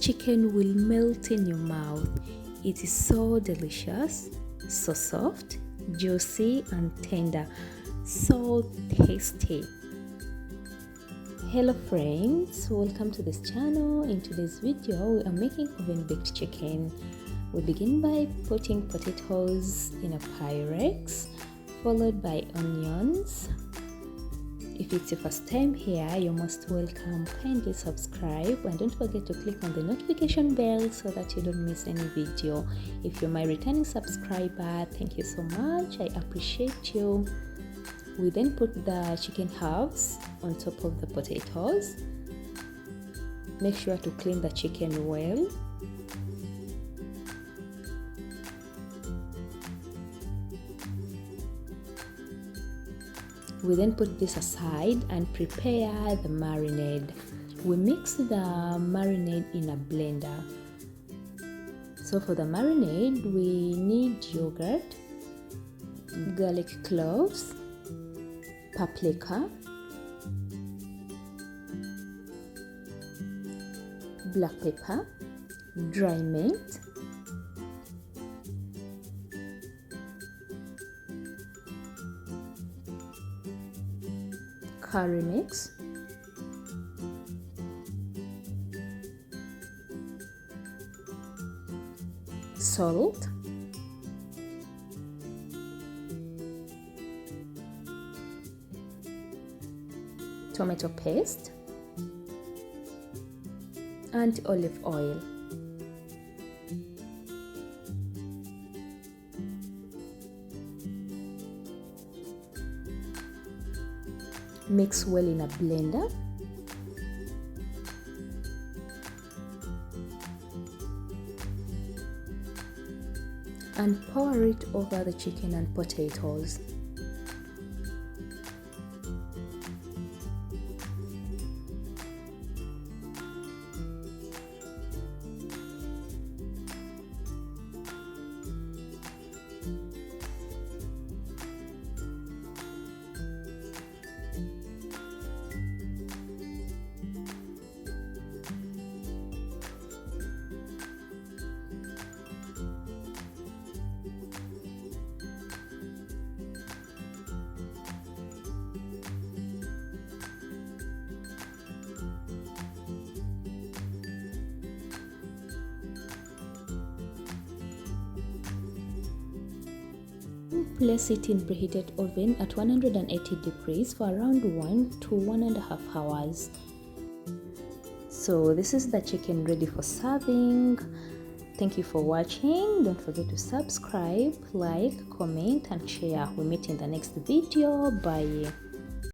chicken will melt in your mouth. It is so delicious, so soft, juicy and tender, so tasty. Hello friends, welcome to this channel. In today's video we are making oven baked chicken. We begin by putting potatoes in a pyrex, followed by onions. If it's your first time here, you're most welcome. Kindly subscribe and don't forget to click on the notification bell so that you don't miss any video. If you're my returning subscriber, thank you so much. I appreciate you. We then put the chicken halves on top of the potatoes. Make sure to clean the chicken well. We then put this aside and prepare the marinade. We mix the marinade in a blender. So for the marinade, we need yogurt, garlic cloves, paprika, black pepper, dry mint, curry mix, salt, tomato paste, and olive oil. Mix well in a blender. And pour it over the chicken and potatoes. Place it in preheated oven at 180 degrees for around 1 to 1.5 hours. So this is the chicken ready for serving. Thank you for watching. Don't forget to subscribe, like, comment and share. We meet in the next video. Bye.